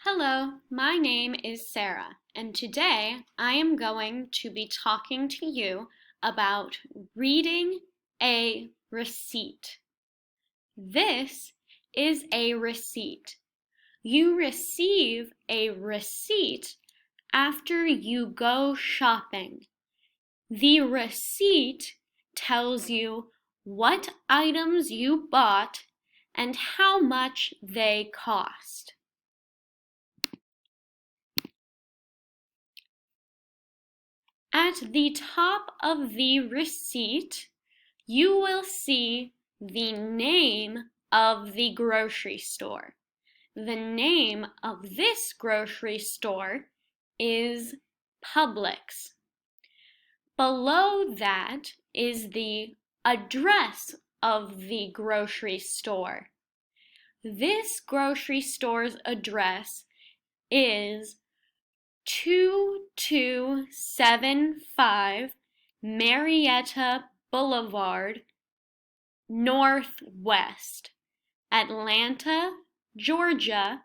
Hello, my name is Sarah, and today I am going to be talking to you about reading a receipt. This is a receipt. You receive a receipt after you go shopping. The receipt tells you what items you bought and how much they cost. At the top of the receipt, you will see the name of the grocery store. The name of this grocery store is Publix. Below that is the address of the grocery store. This grocery store's address is 2275 Marietta Boulevard, Northwest, Atlanta, Georgia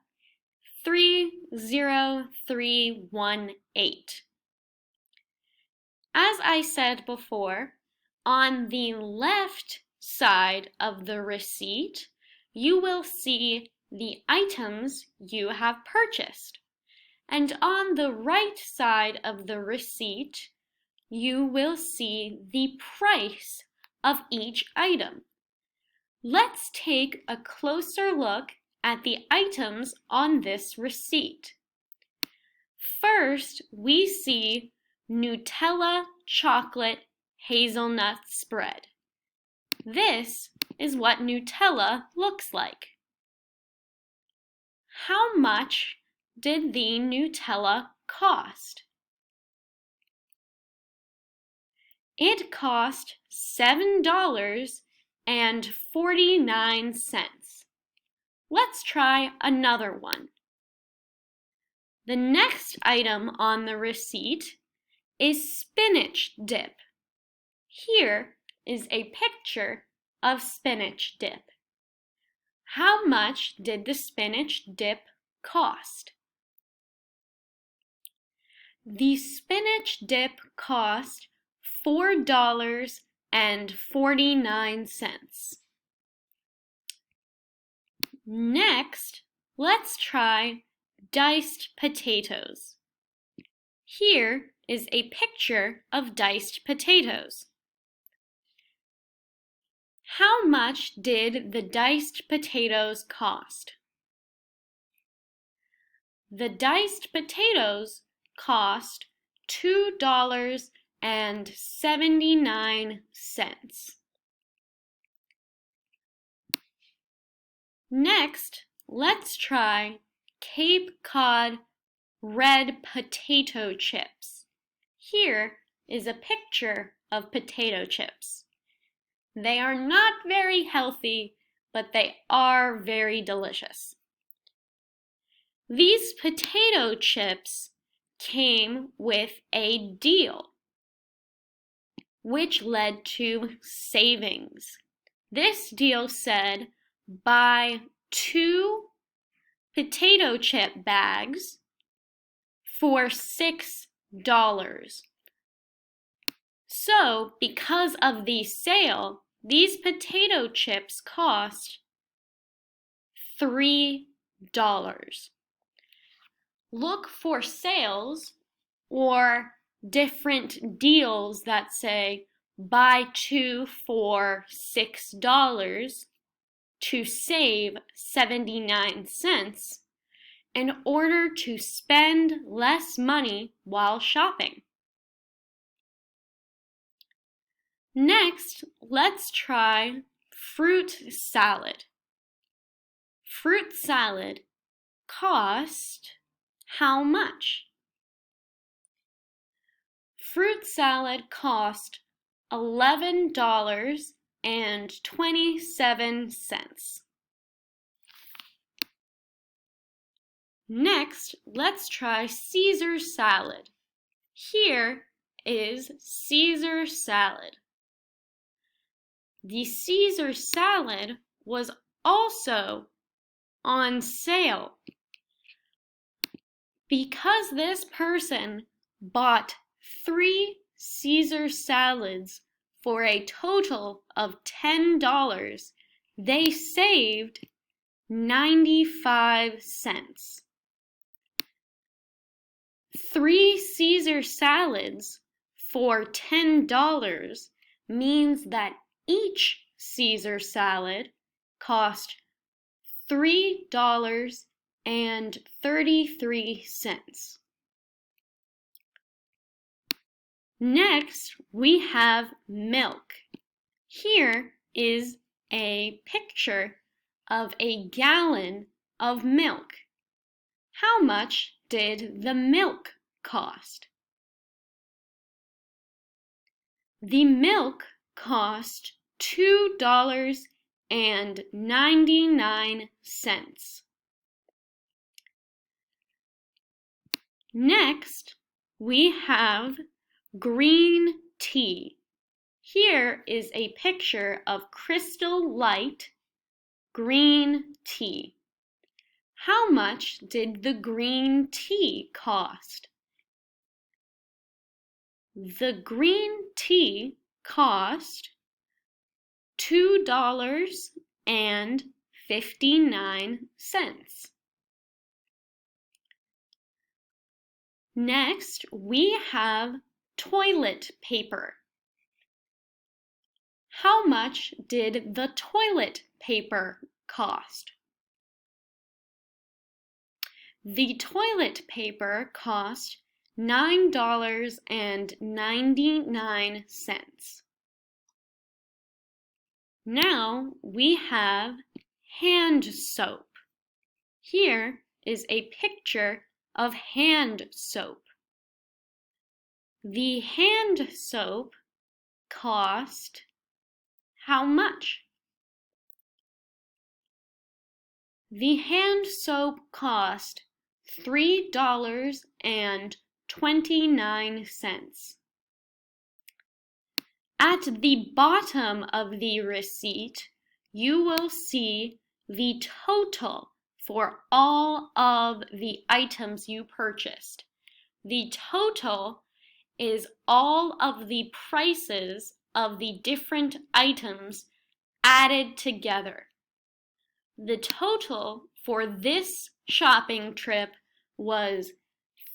30318. As I said before, on the left side of the receipt, you will see the items you have purchased. And on the right side of the receipt, you will see the price of each item. Let's take a closer look at the items on this receipt. First, we see Nutella chocolate hazelnut spread. This is what Nutella looks like. How much did the Nutella cost? It cost $7.49. Let's try another one. The next item on the receipt is spinach dip. Here is a picture of spinach dip. How much did the spinach dip cost? The spinach dip cost $4.49. Next, let's try diced potatoes. Here is a picture of diced potatoes. How much did the diced potatoes cost? The diced potatoes cost $2.79. Next, let's try Cape Cod red potato chips. Here is a picture of potato chips. They are not very healthy, but they are very delicious. These potato chips came with a deal, which led to savings. This deal said buy 2 potato chip bags for $6. So, because of the sale, these potato chips cost $3. Look for sales or different deals that say buy 2 for $6 to save 79 cents in order to spend less money while shopping. Next, let's try fruit salad. Fruit salad cost how much? Fruit salad cost $11.27. Next, let's try Caesar salad. Here is Caesar salad. The Caesar salad was also on sale. Because this person bought 3 Caesar salads for a total of $10, they saved 95 cents. 3 Caesar salads for $10 means that each Caesar salad cost $3.33. Next, we have milk. Here is a picture of a gallon of milk. How much did the milk cost? The milk cost $2.99. Next, we have green tea. Here is a picture of Crystal Light green tea. How much did the green tea cost? The green tea cost $2.59. Next, we have toilet paper. How much did the toilet paper cost? The toilet paper cost $9.99. Now we have hand soap. Here is a picture of hand soap. The hand soap cost how much? The hand soap cost $3.29. At the bottom of the receipt, you will see the total for all of the items you purchased. The total is all of the prices of the different items added together. The total for this shopping trip was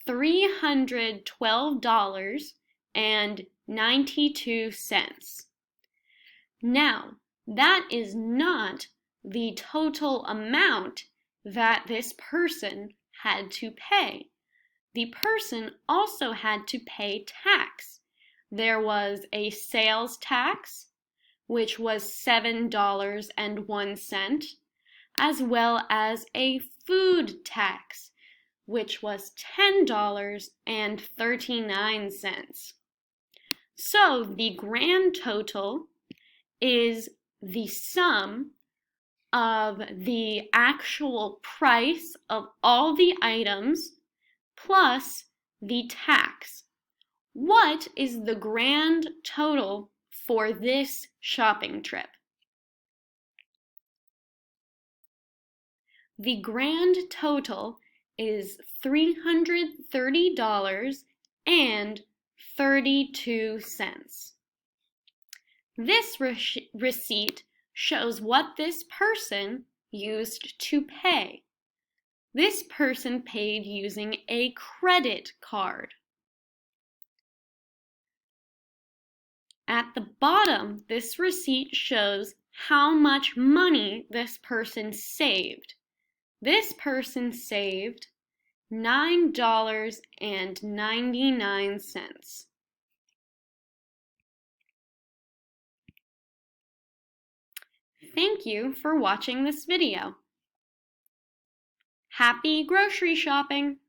$312.92. Now, that is not the total amount that this person had to pay. The person also had to pay tax. There was a sales tax, which was $7.01, as well as a food tax, which was $10.39. So the grand total is the sum of the actual price of all the items plus the tax. What is the grand total for this shopping trip? The grand total is $330.32. This receipt shows what this person used to pay. This person paid using a credit card. At the bottom, this receipt shows how much money this person saved. This person saved $9.99. Thank you for watching this video. Happy grocery shopping!